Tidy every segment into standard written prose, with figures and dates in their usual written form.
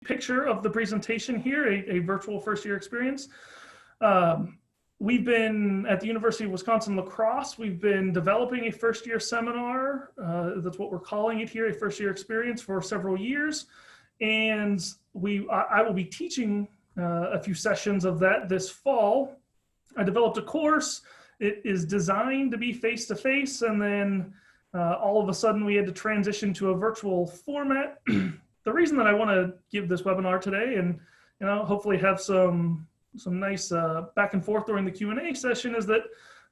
picture of the presentation here, a virtual first year experience. We've been at the University of Wisconsin-La Crosse. We've been developing a first year seminar. That's what we're calling it here, a first year experience, for several years. And I will be teaching a few sessions of that this fall. I developed a course. It is designed to be face-to-face, and then all of a sudden we had to transition to a virtual format. The reason that I want to give this webinar today, and hopefully have some nice back and forth during the Q&A session, is that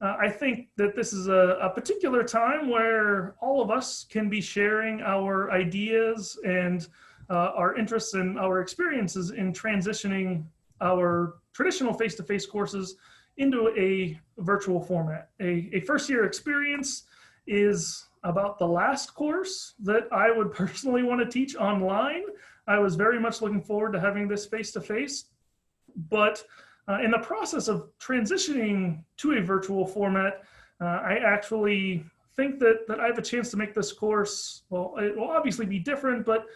I think that this is a particular time where all of us can be sharing our ideas and our interests and our experiences in transitioning our traditional face-to-face courses into a virtual format. A first year experience is about the last course that I would personally want to teach online. I was very much looking forward to having this face-to-face, but in the process of transitioning to a virtual format, I actually think that I have a chance to make this course, well, it will obviously be different, but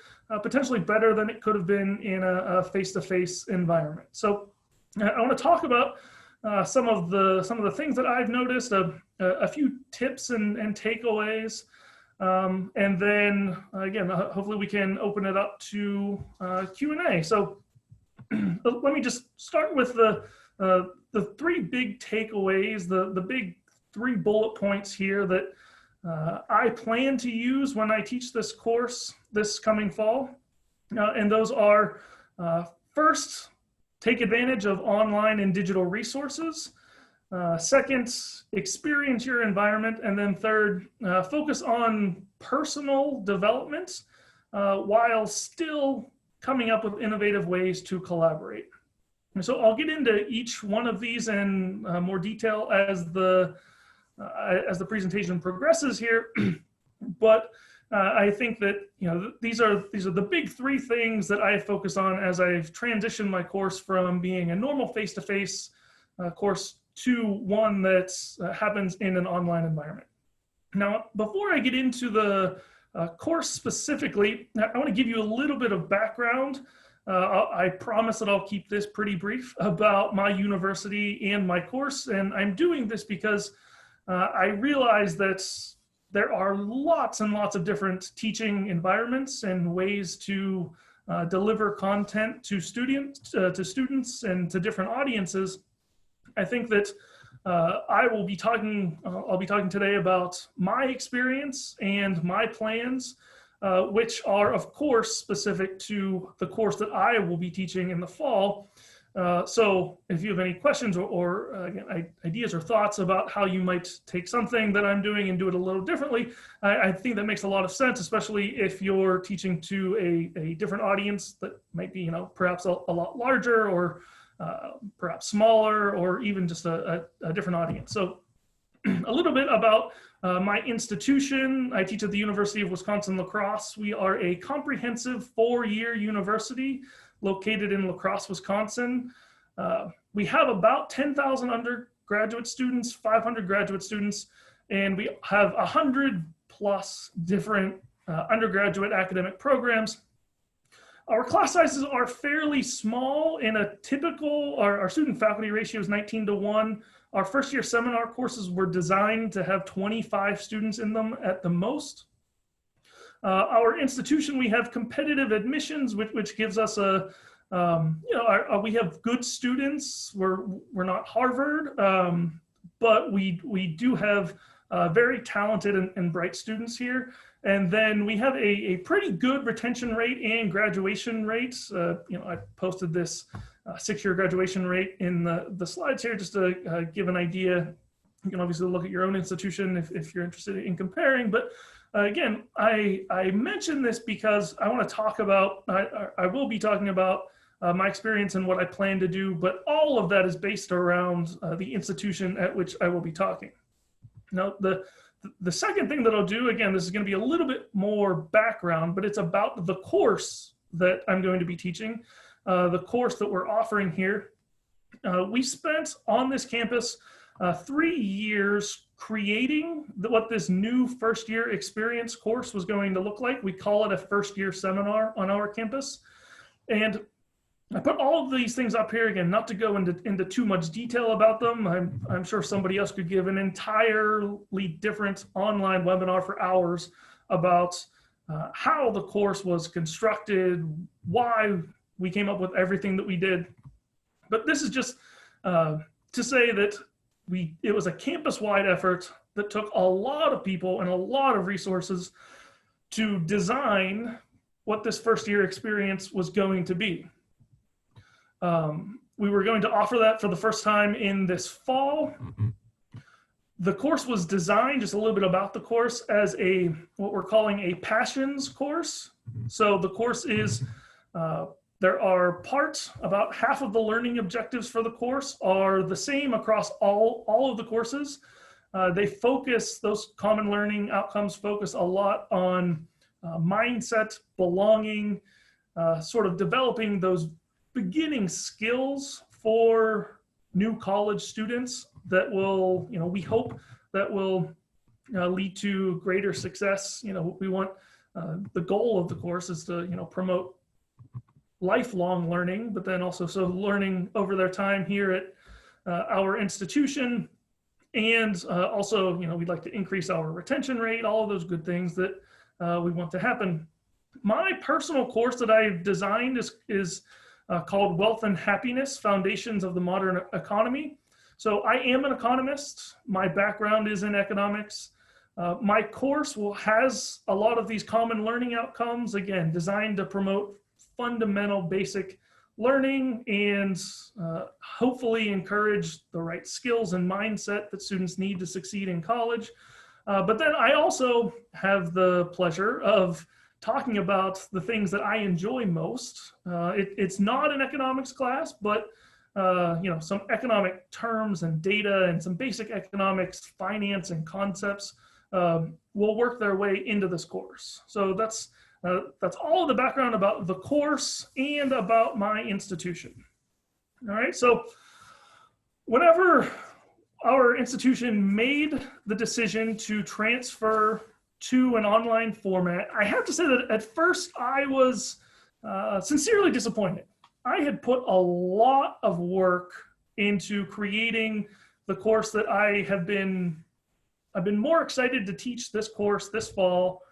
potentially better than it could have been in a face-to-face environment. So I want to talk about some of the things that I've noticed, a few tips and takeaways, and then again, hopefully we can open it up to Q&A. So let me just start with the three big takeaways, the big 3 bullet points here that I plan to use when I teach this course this coming fall. And those are, first, take advantage of online and digital resources. Second, experience your environment. And then third, focus on personal development while still coming up with innovative ways to collaborate. And so I'll get into each one of these in more detail as the presentation progresses here. But I think that these are the big 3 things that I focus on as I've transitioned my course from being a normal face-to-face course to one that happens in an online environment. Now, before I get into the course specifically, I want to give you a little bit of background. I promise that I'll keep this pretty brief about my university and my course, and I'm doing this because I realize that there are lots and lots of different teaching environments and ways to deliver content to students and to different audiences. I think that I'll be talking today about my experience and my plans, which are of course specific to the course that I will be teaching in the fall. So if you have any questions or again, ideas or thoughts about how you might take something that I'm doing and do it a little differently, I think that makes a lot of sense, especially if you're teaching to a different audience that might be, perhaps a lot larger or perhaps smaller, or even just a different audience. So a little bit about my institution. I teach at the University of Wisconsin-La Crosse. We are a comprehensive 4-year university located in La Crosse, Wisconsin. We have about 10,000 undergraduate students, 500 graduate students, and we have 100 plus different undergraduate academic programs. Our class sizes are fairly small. In a typical, our student faculty ratio is 19:1. Our first year seminar courses were designed to have 25 students in them at the most. Our institution, we have competitive admissions, which gives us we have good students. We're not Harvard, but we do have very talented and bright students here. And then we have a pretty good retention rate and graduation rates. I posted this 6-year graduation rate in the slides here just to give an idea. You can obviously look at your own institution if you're interested in comparing. But again, I mention this because I want to talk about, I will be talking about my experience and what I plan to do, but all of that is based around the institution at which I will be talking. Now, the second thing that I'll do, again, this is going to be a little bit more background, but it's about the course that I'm going to be teaching, the course that we're offering here. We spent on this campus 3 years creating what this new first year experience course was going to look like. We call it a first year seminar on our campus. And I put all of these things up here again, not to go into too much detail about them. I'm sure somebody else could give an entirely different online webinar for hours about how the course was constructed, why we came up with everything that we did. But this is just to say that it was a campus-wide effort that took a lot of people and a lot of resources to design what this first year experience was going to be. We were going to offer that for the first time in this fall. The course was designed, just a little bit about the course, as what we're calling a passions course. So the course is, there are parts, about half of the learning objectives for the course are the same across all of the courses. They focus, those common learning outcomes focus a lot on mindset, belonging, sort of developing those beginning skills for new college students that will, we hope that will lead to greater success. We want, the goal of the course is to, promote lifelong learning, but then also so learning over their time here at our institution. And also, we'd like to increase our retention rate, all of those good things that we want to happen. My personal course that I've designed is called Wealth and Happiness, Foundations of the Modern Economy. So I am an economist. My background is in economics. My course has a lot of these common learning outcomes, again, designed to promote fundamental basic learning and hopefully encourage the right skills and mindset that students need to succeed in college. But then I also have the pleasure of talking about the things that I enjoy most. It's not an economics class, but some economic terms and data and some basic economics, finance and concepts will work their way into this course. So that's all of the background about the course and about my institution. All right, so whenever our institution made the decision to transfer to an online format, I have to say that at first I was sincerely disappointed. I had put a lot of work into creating the course that I've been more excited to teach this course this fall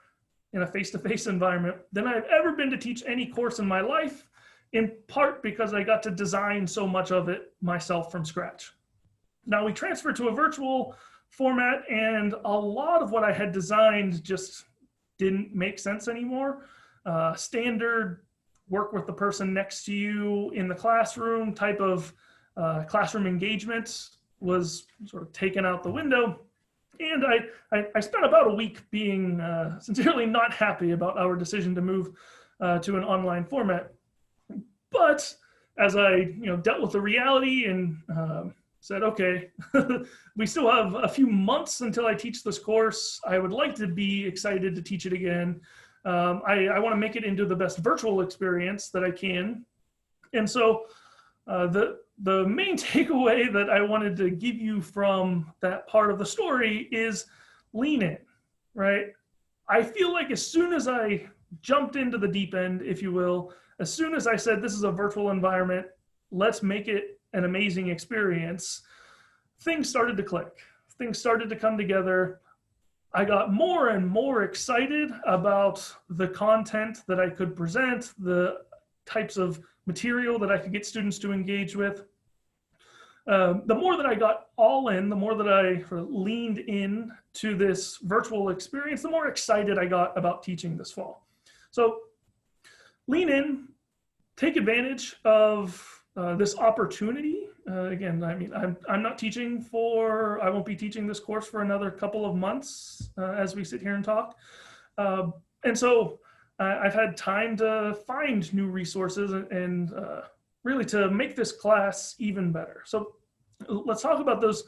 in a face-to-face environment than I've ever been to teach any course in my life, in part because I got to design so much of it myself from scratch. Now we transferred to a virtual format and a lot of what I had designed just didn't make sense anymore. Standard work with the person next to you in the classroom type of classroom engagement was sort of taken out the window. And I spent about a week being sincerely not happy about our decision to move to an online format. But as I dealt with the reality and said, okay, we still have a few months until I teach this course. I would like to be excited to teach it again. I want to make it into the best virtual experience that I can. And so the main takeaway that I wanted to give you from that part of the story is lean in, right? I feel like as soon as I jumped into the deep end, if you will, as soon as I said, this is a virtual environment, let's make it an amazing experience, things started to click. Things started to come together. I got more and more excited about the content that I could present, the types of material that I could get students to engage with. The more that I got all in, the more that I sort of leaned in to this virtual experience, the more excited I got about teaching this fall. So lean in, take advantage of this opportunity. Again, I mean, I'm not teaching I won't be teaching this course for another couple of months as we sit here and talk. And so I've had time to find new resources and really to make this class even better. So let's talk about those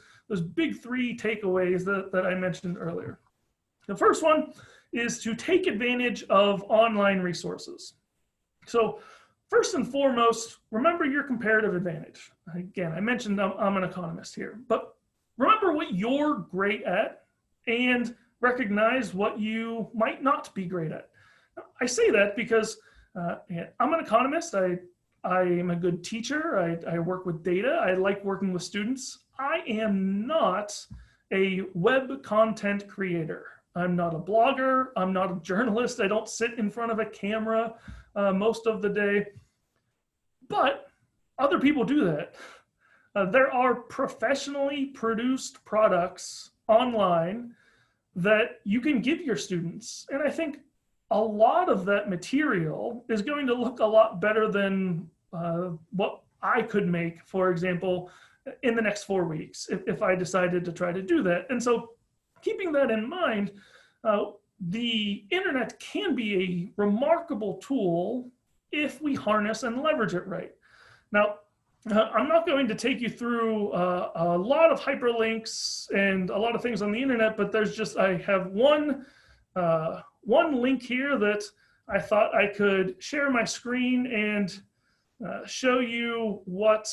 big three takeaways that I mentioned earlier. The first one is to take advantage of online resources. So first and foremost, remember your comparative advantage. Again, I mentioned I'm an economist here, but remember what you're great at and recognize what you might not be great at. I say that because And I'm an economist. I am a good teacher. I work with data. I like working with students. I am not a web content creator. I'm not a blogger. I'm not a journalist. I don't sit in front of a camera most of the day. But other people do that. There are professionally produced products online that you can give your students. And I think a lot of that material is going to look a lot better than what I could make, for example, in the next 4 weeks, if I decided to try to do that. And so keeping that in mind, the internet can be a remarkable tool if we harness and leverage it right. Now, I'm not going to take you through a lot of hyperlinks and a lot of things on the internet, but I have one link here that I thought I could share my screen and show you what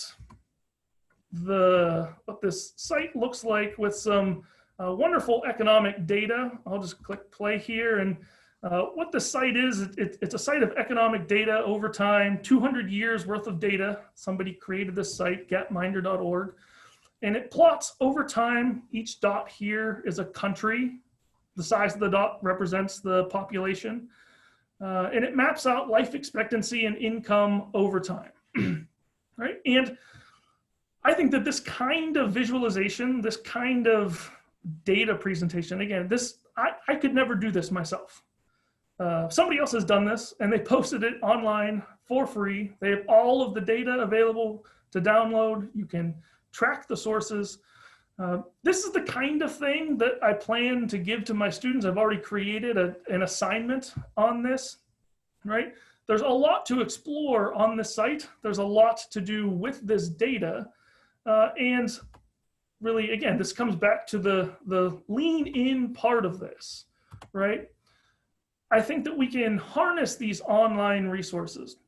this site looks like with some wonderful economic data. I'll just click play here, and what the site is, it's a site of economic data over time, 200 years worth of data. Somebody created this site, gapminder.org, and it plots over time. Each dot here is a country. The size of the dot represents the population, and it maps out life expectancy and income over time, right? And I think that this kind of visualization, this kind of data presentation, again, I could never do this myself. Somebody else has done this and they posted it online for free. They have all of the data available to download. You can track the sources. This is the kind of thing that I plan to give to my students. I've already created an assignment on this, right? There's a lot to explore on this site. There's a lot to do with this data. And really, again, this comes back to the lean in part of this, right? I think that we can harness these online resources.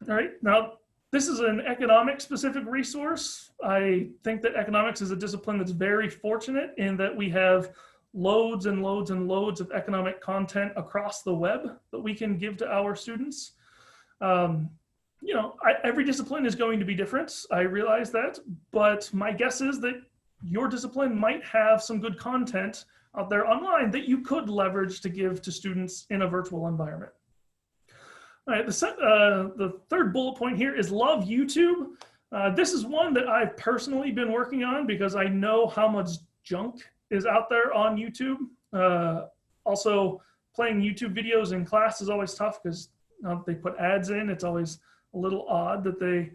All right, now this is an economic specific resource. I think that economics is a discipline that's very fortunate in that we have loads and loads and loads of economic content across the web that we can give to our students. You know, every discipline is going to be different. I realize that, but my guess is that your discipline might have some good content out there online that you could leverage to give to students in a virtual environment. All right, the third bullet point here is love YouTube. This is one that I've personally been working on because I know how much junk is out there on YouTube. Also, playing YouTube videos in class is always tough because they put ads in. It's always a little odd that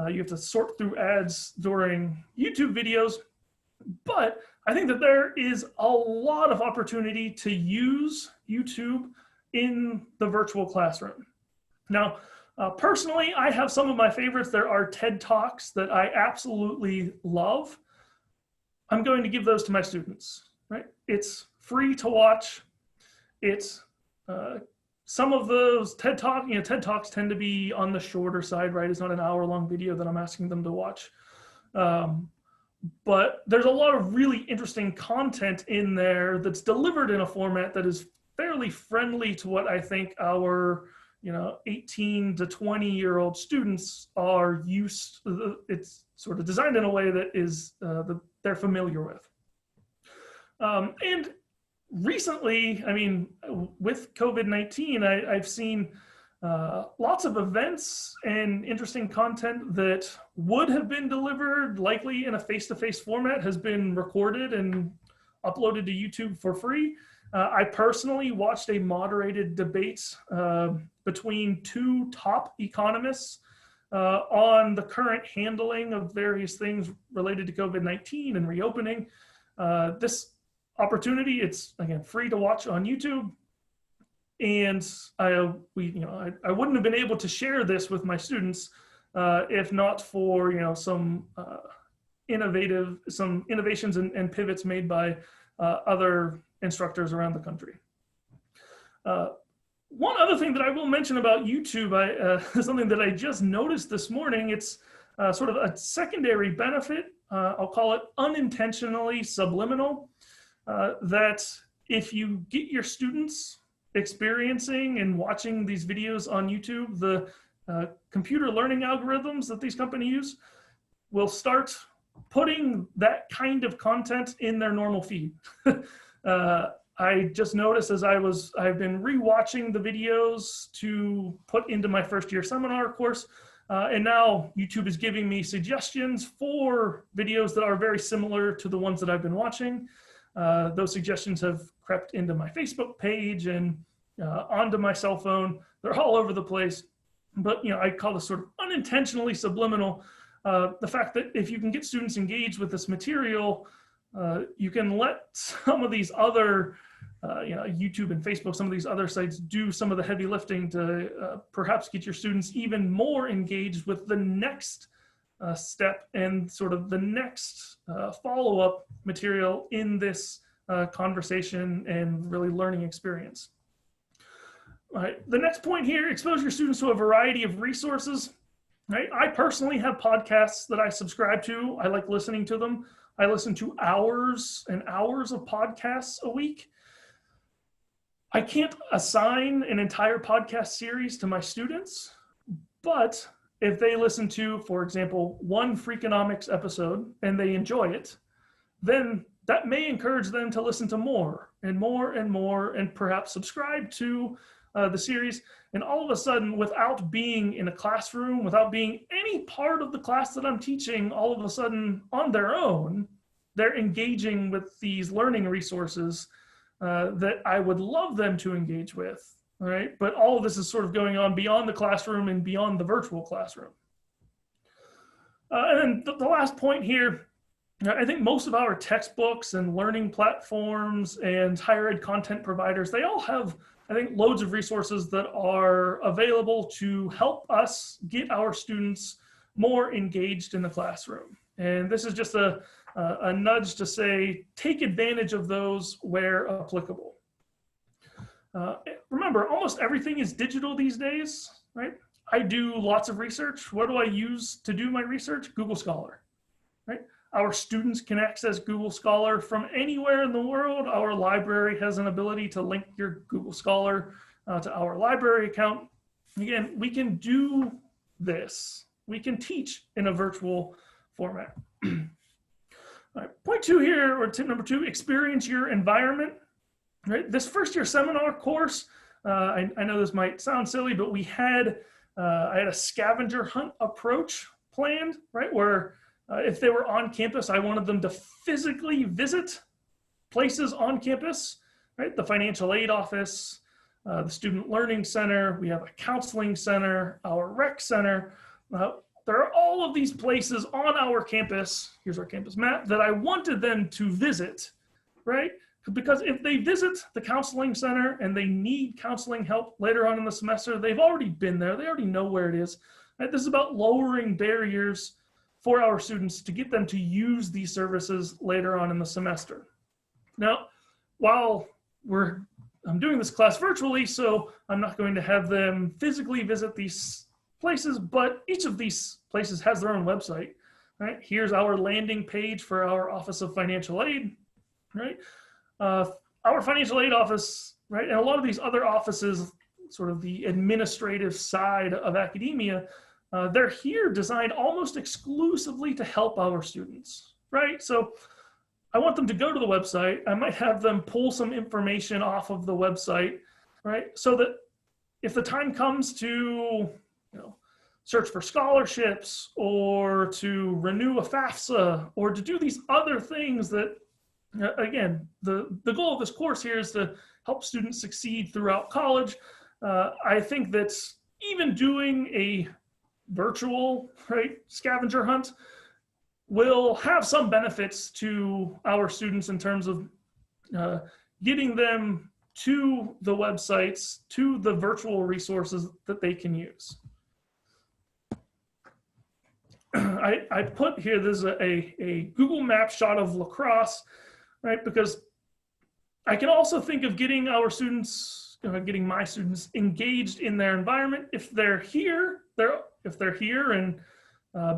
you have to sort through ads during YouTube videos. But I think that there is a lot of opportunity to use YouTube in the virtual classroom. Now, personally, I have some of my favorites. There are TED Talks that I absolutely love. I'm going to give those to my students, right? It's free to watch. It's some of those TED Talks tend to be on the shorter side, right? It's not an hour-long video that I'm asking them to watch. But there's a lot of really interesting content in there that's delivered in a format that is fairly friendly to what I think our 18 to 20-year-old students are used to. It's sort of designed in a way that is that they're familiar with. And recently, I mean, with COVID-19, I've seen lots of events and interesting content that would have been delivered likely in a face-to-face format has been recorded and uploaded to YouTube for free. I personally watched a moderated debate between two top economists on the current handling of various things related to COVID-19 and reopening. This opportunity, it's again free to watch on YouTube. And I wouldn't have been able to share this with my students if not for some innovations and pivots made by other instructors around the country. One other thing that I will mention about YouTube, something that I just noticed this morning. It's sort of a secondary benefit. I'll call it unintentionally subliminal. That if you get your students experiencing and watching these videos on YouTube, the computer learning algorithms that these companies use will start putting that kind of content in their normal feed. I just noticed as I've been rewatching the videos to put into my first year seminar course, and now YouTube is giving me suggestions for videos that are very similar to the ones that I've been watching. Those suggestions have crept into my Facebook page and onto my cell phone. They're all over the place, but I call this sort of unintentionally subliminal. The fact that if you can get students engaged with this material, you can let some of these other, YouTube and Facebook, some of these other sites do some of the heavy lifting to perhaps get your students even more engaged with the next step and sort of the next follow-up material in this conversation and really learning experience. All right, the next point here, expose your students to a variety of resources. Right? I personally have podcasts that I subscribe to. I like listening to them. I listen to hours and hours of podcasts a week. I can't assign an entire podcast series to my students, but if they listen to, for example, one Freakonomics episode and they enjoy it, then that may encourage them to listen to more and more and more and perhaps subscribe to the series. And all of a sudden, without being in a classroom, without being any part of the class that I'm teaching, all of a sudden on their own, they're engaging with these learning resources that I would love them to engage with. All right, but all of this is sort of going on beyond the classroom and beyond the virtual classroom. And then the last point here, I think most of our textbooks and learning platforms and higher ed content providers, they all have, I think, loads of resources that are available to help us get our students more engaged in the classroom. And this is just a nudge to say, take advantage of those where applicable. Remember, almost everything is digital these days, right? I do lots of research. What do I use to do my research? Google Scholar, right? Our students can access Google Scholar from anywhere in the world. Our library has an ability to link your Google Scholar to our library account. Again, we can do this. We can teach in a virtual format. All right, point 2 here, or tip number 2, experience your environment. Right, this first year seminar course, I know this might sound silly, but I had a scavenger hunt approach planned, right, where if they were on campus, I wanted them to physically visit places on campus, right? The financial aid office, the student learning center, we have a counseling center, our rec center. There are all of these places on our campus, here's our campus map, that I wanted them to visit, right? Because if they visit the counseling center and they need counseling help later on in the semester, they've already been there, they already know where it is. Right? This is about lowering barriers for our students to get them to use these services later on in the semester. Now, while I'm doing this class virtually, so I'm not going to have them physically visit these places, but each of these places has their own website, right? Here's our landing page for our Office of Financial Aid, right? Our financial aid office, right, and a lot of these other offices, sort of the administrative side of academia, they're here designed almost exclusively to help our students, right? So I want them to go to the website. I might have them pull some information off of the website, right? So that if the time comes to, search for scholarships or to renew a FAFSA or to do these other things that, again, the goal of this course here is to help students succeed throughout college. I think that even doing a virtual, right, scavenger hunt will have some benefits to our students in terms of getting them to the websites, to the virtual resources that they can use. I put here, there's a Google Maps shot of La Crosse, right? Because I can also think of getting our students, getting my students engaged in their environment. If they're here, and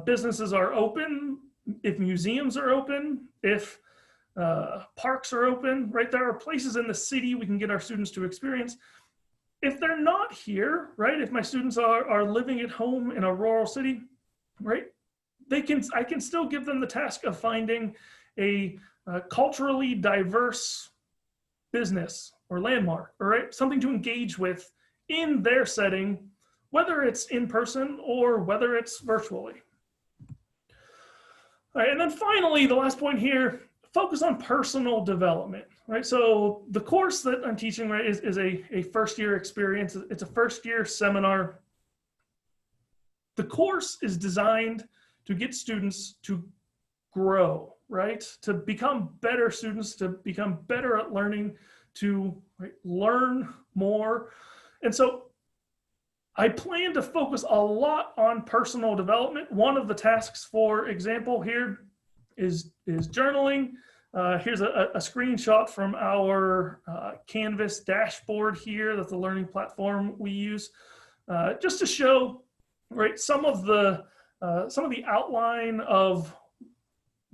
businesses are open, if museums are open, if parks are open, right? There are places in the city we can get our students to experience. if they're not here, right, if my students are living at home in a rural city, right, I can still give them the task of finding a culturally diverse business or landmark, or right, something to engage with in their setting, whether it's in person or whether it's virtually. All right, and then finally, the last point here, focus on personal development, right? So the course that I'm teaching, right, is a first year experience. It's a first year seminar. The course is designed to get students to grow, right? To become better students, to become better at learning, to learn more. And so I plan to focus a lot on personal development. One of the tasks, for example, here is journaling. Here's a screenshot from our Canvas dashboard here. That's the learning platform we use, just to show, right, some of the outline of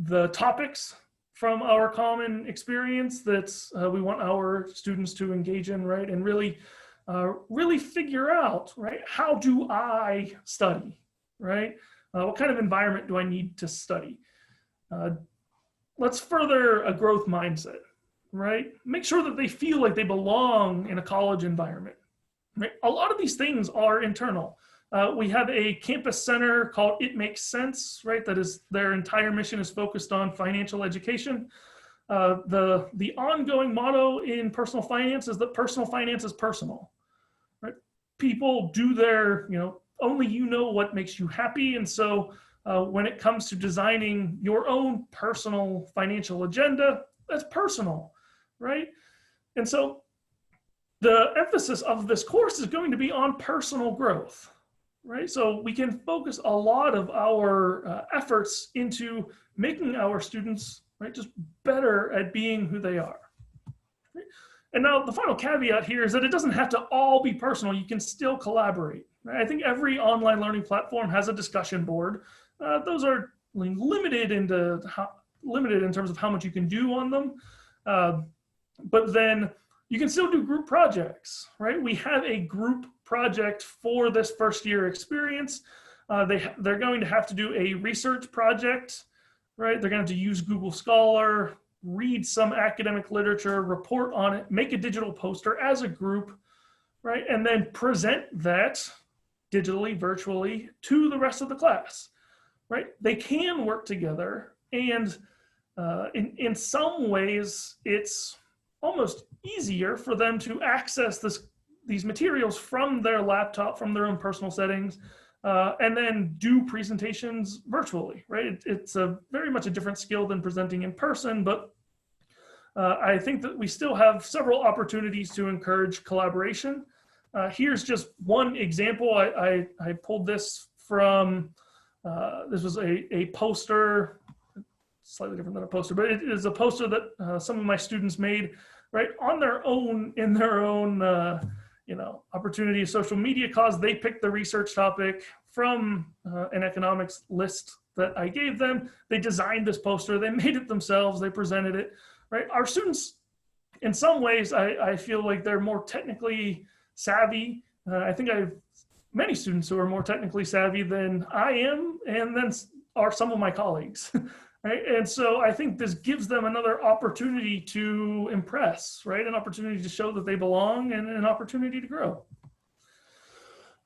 the topics from our common experience that we want our students to engage in, right, and really figure out, right, how do I study, right? What kind of environment do I need to study? Let's further a growth mindset, right? Make sure that they feel like they belong in a college environment, right? A lot of these things are internal. We have a campus center called It Makes Sense, right? That is, their entire mission is focused on financial education. The ongoing motto in personal finance is that personal finance is personal, right? People do their, only you know what makes you happy. And so when it comes to designing your own personal financial agenda, that's personal, right? And so the emphasis of this course is going to be on personal growth, right? So we can focus a lot of our efforts into making our students, right, just better at being who they are. Right? And now the final caveat here is that it doesn't have to all be personal. You can still collaborate. Right? I think every online learning platform has a discussion board. Those are limited in terms of how much you can do on them. But then you can still do group projects, right? We have a group project for this first year experience. They're going to have to do a research project, right? They're going to have to use Google Scholar, read some academic literature, report on it, make a digital poster as a group, right? And then present that digitally, virtually to the rest of the class, right? They can work together, and in some ways, it's almost easier for them to access these materials from their laptop, from their own personal settings, and then do presentations virtually, right? It's very much a different skill than presenting in person, but I think that we still have several opportunities to encourage collaboration. Here's just one example. I pulled this from, this was a poster, slightly different than a poster, but it is a poster that some of my students made, right, on their own, in their own, opportunity social media cause. They picked the research topic from an economics list that I gave them. They designed this poster, they made it themselves, they presented it, right? Our students, in some ways, I feel like they're more technically savvy. I think I have many students who are more technically savvy than I am, and then are some of my colleagues. Right? And so I think this gives them another opportunity to impress, right? An opportunity to show that they belong, and an opportunity to grow. All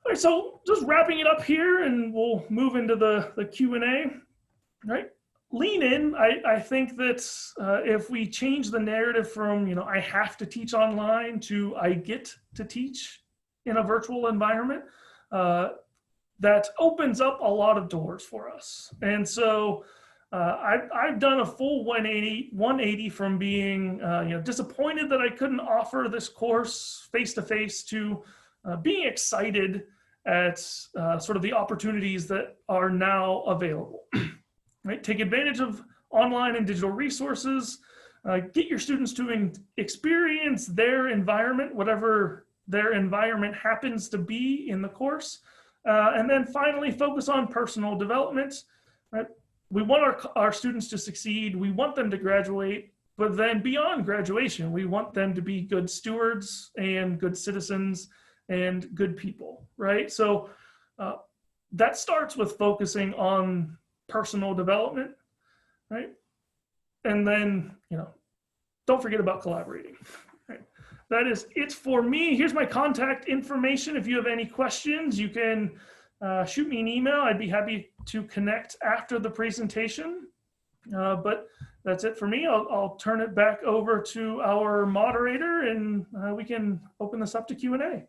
right, so just wrapping it up here, and we'll move into the Q&A, right? Lean in. I think that if we change the narrative from, I have to teach online to I get to teach in a virtual environment, that opens up a lot of doors for us. And so I've done a full 180 from being disappointed that I couldn't offer this course face-to-face to being excited at sort of the opportunities that are now available. Right? Take advantage of online and digital resources, get your students to experience their environment, whatever their environment happens to be in the course, and then finally focus on personal development. Right? We want our students to succeed. We want them to graduate, but then beyond graduation, we want them to be good stewards and good citizens and good people, right? So that starts with focusing on personal development, right? And then, don't forget about collaborating. Right? That is it for me. Here's my contact information. If you have any questions, you can shoot me an email. I'd be happy to connect after the presentation. But that's it for me. I'll turn it back over to our moderator, and we can open this up to Q&A.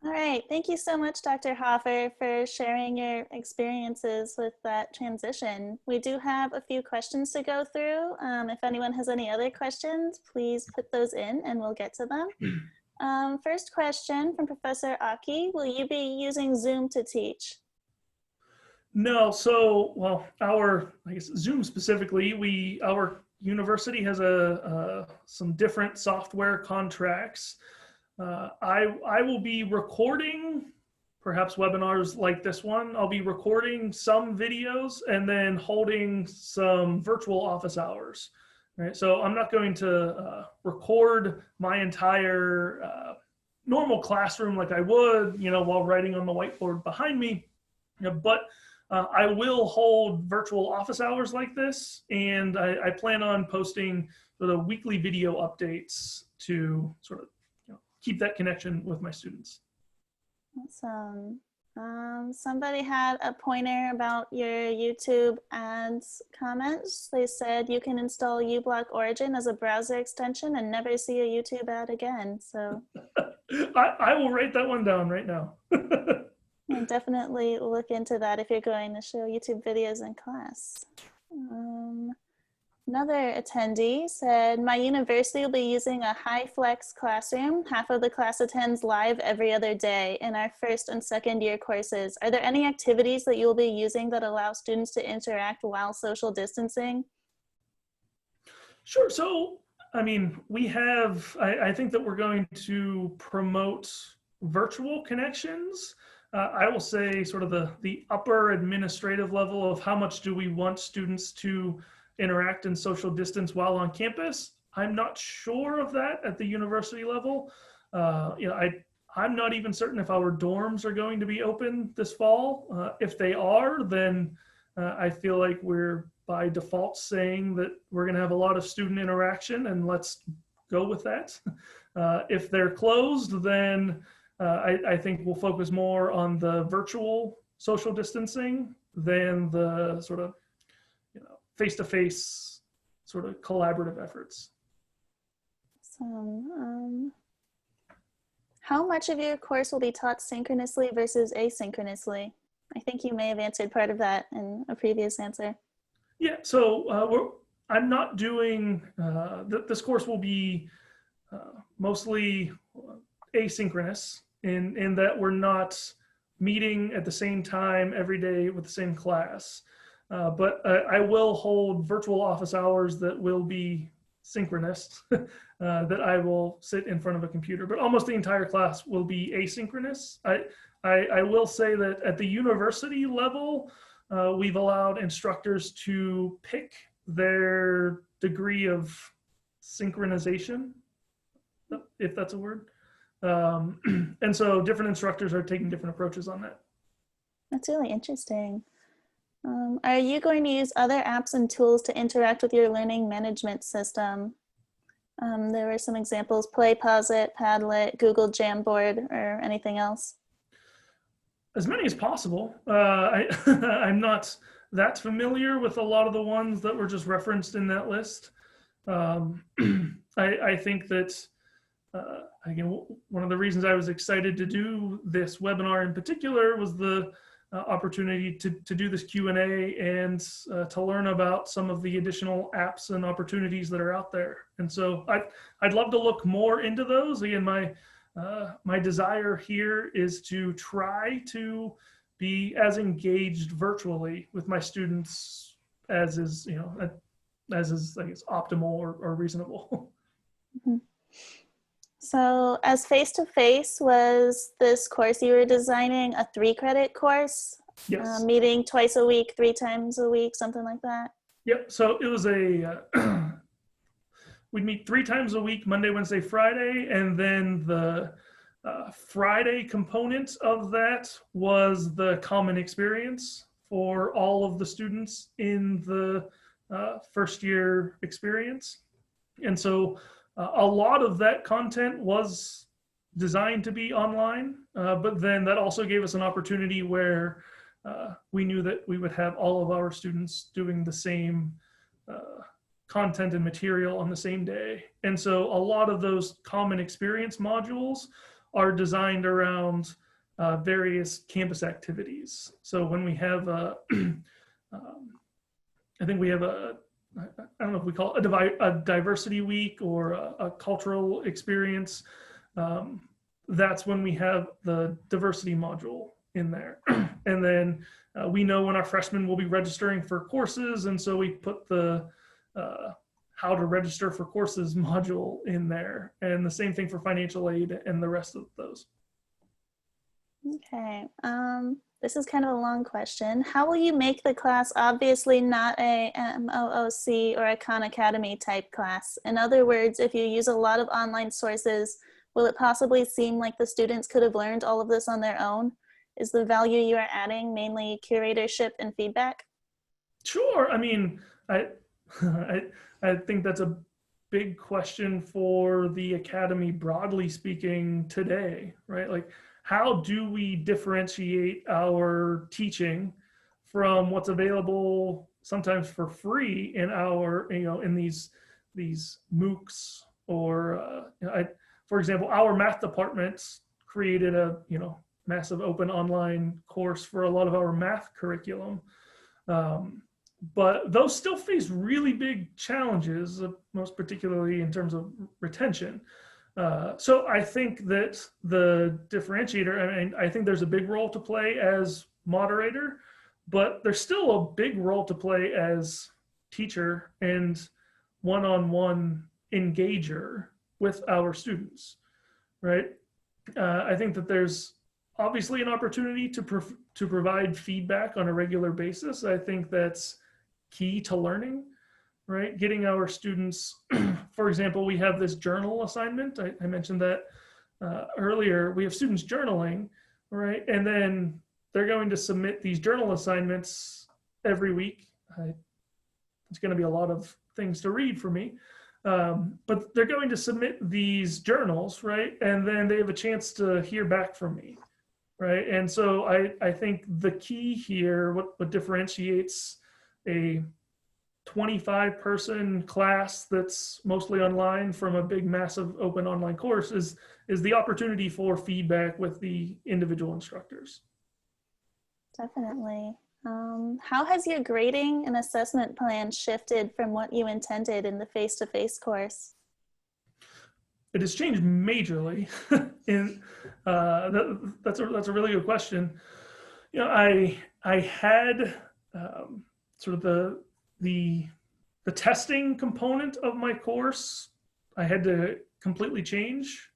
All right, thank you so much, Dr. Hoffer, for sharing your experiences with that transition. We do have a few questions to go through. If anyone has any other questions, please put those in and we'll get to them. First question from Professor Aki, will you be using Zoom to teach? No, so, well, I guess Zoom specifically, our university has some different software contracts. I will be recording perhaps webinars like this one. I'll be recording some videos and then holding some virtual office hours, right? So I'm not going to record my entire normal classroom like I would, while writing on the whiteboard behind me, but I will hold virtual office hours like this, and I plan on posting sort of weekly video updates to sort of keep that connection with my students. Awesome. Somebody had a pointer about your YouTube ads comments. They said you can install UBlock Origin as a browser extension and never see a YouTube ad again. So I will write that one down right now. I'll definitely look into that if you're going to show YouTube videos in class. Another attendee said, my university will be using a high flex classroom. Half of the class attends live every other day in our first and second year courses. Are there any activities that you will be using that allow students to interact while social distancing? Sure. So, I mean, I think that we're going to promote virtual connections. I will say sort of the upper administrative level of how much do we want students to interact and social distance while on campus. I'm not sure of that at the university level. I'm not even certain if our dorms are going to be open this fall. If they are, then I feel like we're by default saying that we're going to have a lot of student interaction, and let's go with that. If they're closed, then I think we'll focus more on the virtual social distancing than the sort of face-to-face sort of collaborative efforts. So, how much of your course will be taught synchronously versus asynchronously? I think you may have answered part of that in a previous answer. Yeah, so I'm not doing, this course will be mostly asynchronous in that we're not meeting at the same time every day with the same class. But I will hold virtual office hours that will be synchronous, that I will sit in front of a computer, but almost the entire class will be asynchronous. I will say that at the university level, we've allowed instructors to pick their degree of synchronization, if that's a word. And so different instructors are taking different approaches on that. That's really interesting. Are you going to use other apps and tools to interact with your learning management system? There were some examples, Play, Pause It, Padlet, Google Jamboard, or anything else? As many as possible. I'm not that familiar with a lot of the ones that were just referenced in that list. I think that, again, one of the reasons I was excited to do this webinar in particular was the opportunity to do this Q&A and to learn about some of the additional apps and opportunities that are out there. And so I'd love to look more into those. Again, my desire here is to try to be as engaged virtually with my students as is, I guess, optimal or reasonable. Mm-hmm. So as face-to-face was this course you were designing a 3-credit course? Yes. Meeting twice a week, 3 times a week, something like that? Yep. So it was we'd meet 3 times a week, Monday, Wednesday, Friday, and then the Friday component of that was the common experience for all of the students in the first year experience. And so a lot of that content was designed to be online, but then that also gave us an opportunity where we knew that we would have all of our students doing the same content and material on the same day. And so a lot of those common experience modules are designed around various campus activities. So when we have, I think we have I don't know if we call it a diversity week or a cultural experience. That's when we have the diversity module in there. And then we know when our freshmen will be registering for courses. And so we put the how to register for courses module in there. And the same thing for financial aid and the rest of those. Okay. This is kind of a long question. How will you make the class obviously not a MOOC or a Khan Academy type class? In other words, if you use a lot of online sources, will it possibly seem like the students could have learned all of this on their own? Is the value you are adding mainly curatorship and feedback? Sure. I mean, I think that's a big question for the academy, broadly speaking, today, right? Like, how do we differentiate our teaching from what's available sometimes for free in our, in these MOOCs or, for example, our math department created a, massive open online course for a lot of our math curriculum. But those still face really big challenges, most particularly in terms of retention. So I think that the differentiator, I think there's a big role to play as moderator, but there's still a big role to play as teacher and one-on-one engager with our students, right? I think that there's obviously an opportunity to provide feedback on a regular basis. I think that's key to learning, right? Getting our students, for example, we have this journal assignment. I mentioned that earlier. We have students journaling, right? And then they're going to submit these journal assignments every week. It's going to be a lot of things to read for me. But they're going to submit these journals, right? And then they have a chance to hear back from me, right? And so I think the key here, what differentiates a 25-person class that's mostly online from a big, massive open online course is the opportunity for feedback with the individual instructors. Definitely. How has your grading and assessment plan shifted from what you intended in the face-to-face course? It has changed majorly. That's a really good question. I had sort of the testing component of my course. I had to completely change.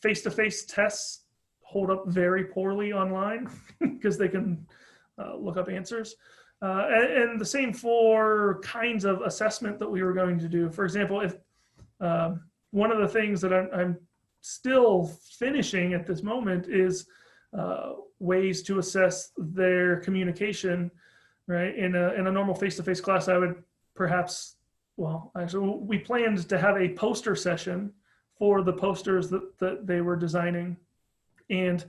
Face-to-face tests hold up very poorly online because they can look up answers. And the same for kinds of assessment that we were going to do. For example, if one of the things that I'm still finishing at this moment is ways to assess their communication, right? In a normal face-to-face class, I would perhaps, well, actually, we planned to have a poster session for the posters that they were designing. And,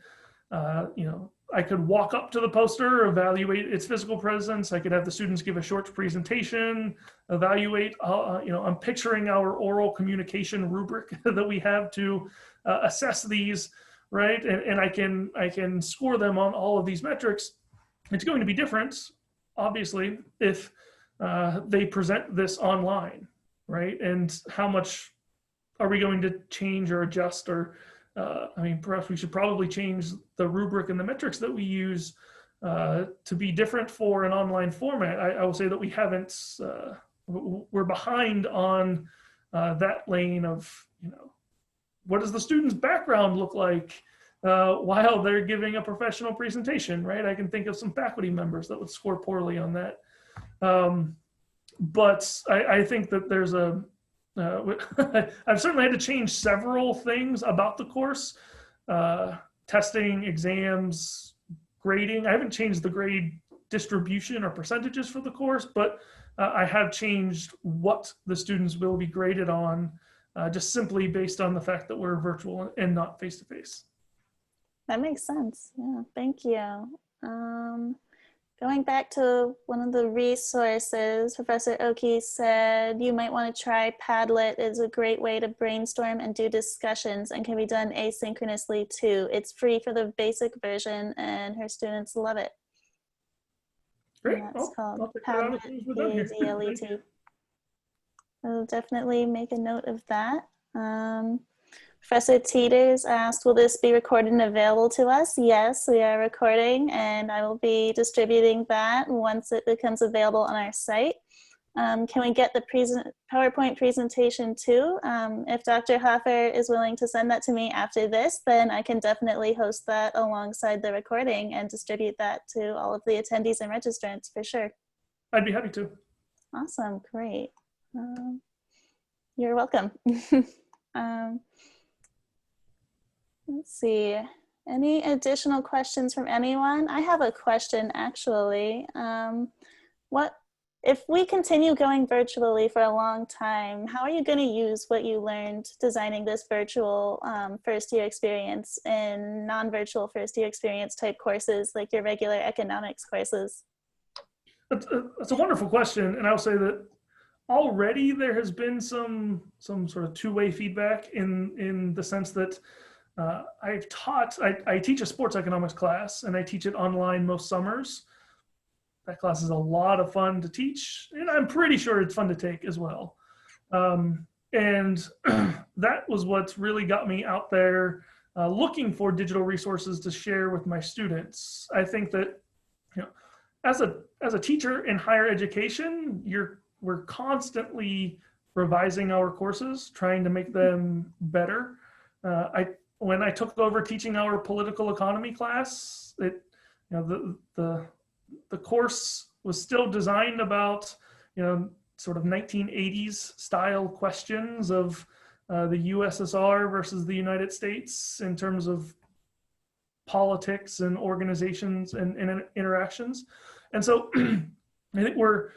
I could walk up to the poster, evaluate its physical presence. I could have the students give a short presentation, evaluate, I'm picturing our oral communication rubric that we have to assess these, right? And I can score them on all of these metrics. It's going to be different, obviously, if they present this online, right? And how much are we going to change or adjust or perhaps we should probably change the rubric and the metrics that we use to be different for an online format. I will say that we haven't, we're behind on that lane of, what does the student's background look like while they're giving a professional presentation, right? I can think of some faculty members that would score poorly on that. But I think that there's a I've certainly had to change several things about the course, testing, exams, grading. I haven't changed the grade distribution or percentages for the course, but I have changed what the students will be graded on, just simply based on the fact that we're virtual and not face-to-face. That makes sense. Yeah, thank you. Going back to one of the resources, Professor Oki said you might want to try Padlet. It's a great way to brainstorm and do discussions and can be done asynchronously too. It's free for the basic version and her students love it. Great. And that's called Padlet. Padlet. I'll definitely make a note of that. Professor Teeters asked, will this be recorded and available to us? Yes, we are recording, and I will be distributing that once it becomes available on our site. Can we get the PowerPoint presentation too? If Dr. Hoffer is willing to send that to me after this, then I can definitely host that alongside the recording and distribute that to all of the attendees and registrants for sure. I'd be happy to. Awesome, great. You're welcome. Let's see, any additional questions from anyone? I have a question actually. If we continue going virtually for a long time, how are you going to use what you learned designing this virtual first year experience in non-virtual first year experience type courses like your regular economics courses? That's a wonderful question. And I'll say that already there has been some sort of two-way feedback in the sense that I teach a sports economics class and I teach it online most summers. That class is a lot of fun to teach, and I'm pretty sure it's fun to take as well. And that was what really got me out there looking for digital resources to share with my students. I think that, you know, as a teacher in higher education, we're constantly revising our courses, trying to make them better. When I took over teaching our political economy class, the course was still designed about, sort of 1980s style questions of the USSR versus the United States in terms of politics and organizations and interactions. And so I think we're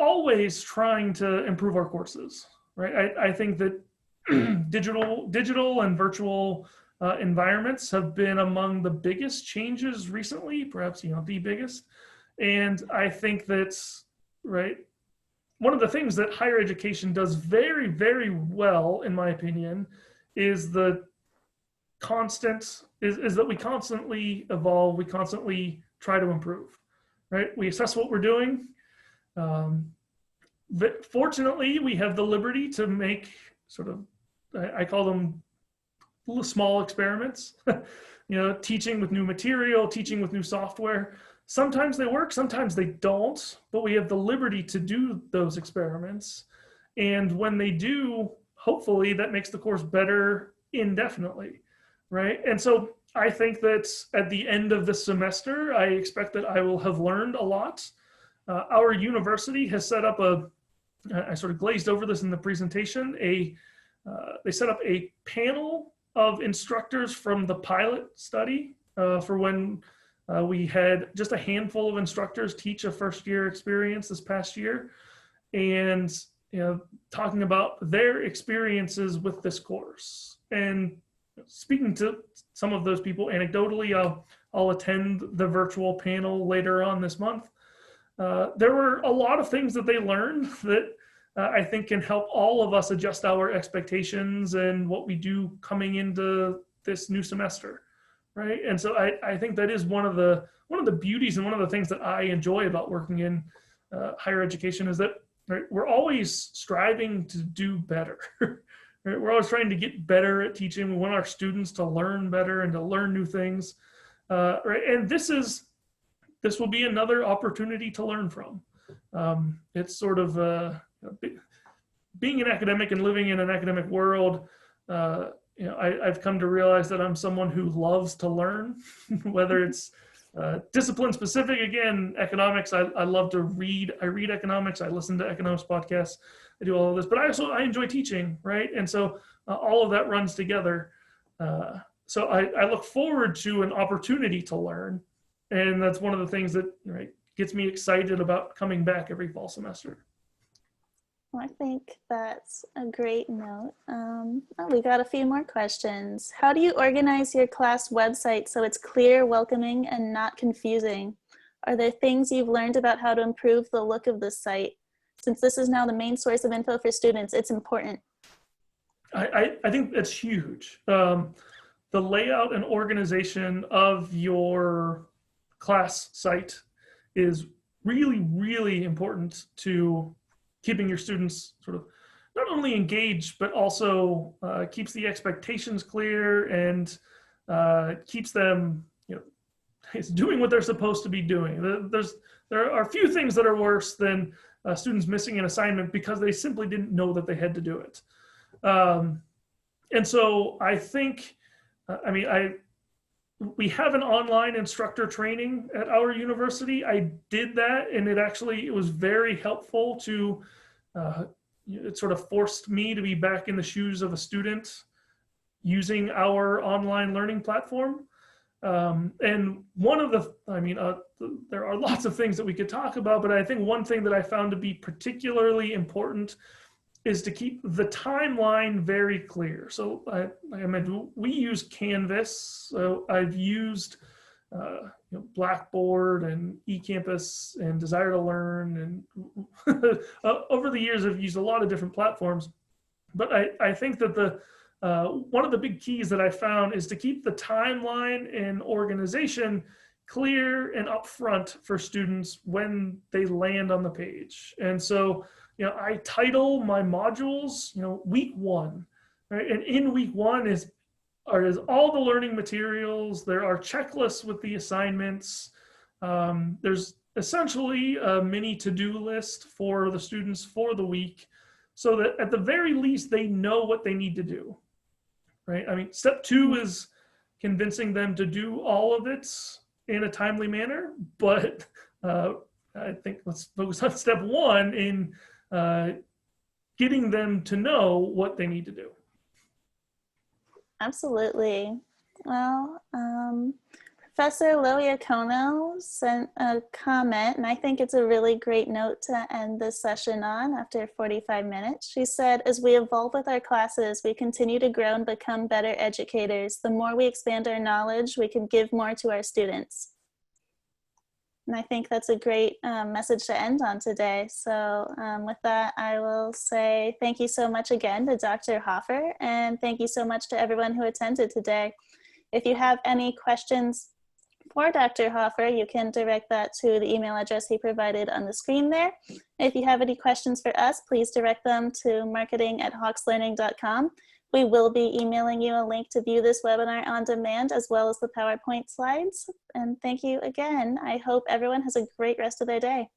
always trying to improve our courses, right? I think that digital and virtual environments have been among the biggest changes recently, perhaps, the biggest. And I think that's, right, one of the things that higher education does very, very well, in my opinion, is that we constantly evolve, we constantly try to improve, right? We assess what we're doing. Fortunately, we have the liberty to make sort of, I call them small experiments, teaching with new material, teaching with new software. Sometimes they work, sometimes they don't, but we have the liberty to do those experiments. And when they do, hopefully that makes the course better indefinitely, right? And so I think that at the end of the semester, I expect that I will have learned a lot. Our university has set up I sort of glazed over this in the presentation, they set up a panel of instructors from the pilot study for when we had just a handful of instructors teach a first year experience this past year, and talking about their experiences with this course. And speaking to some of those people anecdotally, I'll attend the virtual panel later on this month. There were a lot of things that they learned that I think can help all of us adjust our expectations and what we do coming into this new semester, right? And so I think that is one of the beauties and one of the things that I enjoy about working in higher education is that, right, we're always striving to do better. Right? We're always trying to get better at teaching. We want our students to learn better and to learn new things, right? And this will be another opportunity to learn from. It's sort of being an academic and living in an academic world. I've come to realize that I'm someone who loves to learn, whether it's Discipline specific, again, economics. I love to read. I read economics. I listen to economics podcasts. I do all of this, but I enjoy teaching, right? And so all of that runs together. So I look forward to an opportunity to learn. And that's one of the things that, right, gets me excited about coming back every fall semester. Well, I think that's a great note. We got a few more questions. How do you organize your class website so it's clear, welcoming, and not confusing? Are there things you've learned about how to improve the look of the site? Since this is now the main source of info for students, it's important. I think that's huge. The layout and organization of your class site is really, really important to keeping your students sort of not only engaged, but also keeps the expectations clear and keeps them, it's doing what they're supposed to be doing. There are a few things that are worse than students missing an assignment because they simply didn't know that they had to do it. And so I think, we have an online instructor training at our university. I did that, and it was very helpful to, it sort of forced me to be back in the shoes of a student using our online learning platform. And one of there are lots of things that we could talk about, but I think one thing that I found to be particularly important is to keep the timeline very clear. So we use Canvas. So I've used Blackboard and eCampus and Desire to Learn, and over the years I've used a lot of different platforms. But I think that one of the big keys that I found is to keep the timeline and organization clear and upfront for students when they land on the page. And so I title my modules, week 1, right? And in week 1 is all the learning materials. There are checklists with the assignments. There's essentially a mini to-do list for the students for the week, so that at the very least they know what they need to do, right? Step 2 is convincing them to do all of it in a timely manner, but I think let's focus on step 1 in getting them to know what they need to do. Absolutely. Well, Professor Loiacono sent a comment, and I think it's a really great note to end this session on after 45 minutes. She said, as we evolve with our classes, we continue to grow and become better educators. The more we expand our knowledge, we can give more to our students. And I think that's a great message to end on today. So with that, I will say thank you so much again to Dr. Hoffer, and thank you so much to everyone who attended today. If you have any questions for Dr. Hoffer, you can direct that to the email address he provided on the screen there. If you have any questions for us, please direct them to marketing@hawkslearning.com. We will be emailing you a link to view this webinar on demand, as well as the PowerPoint slides. And thank you again. I hope everyone has a great rest of their day.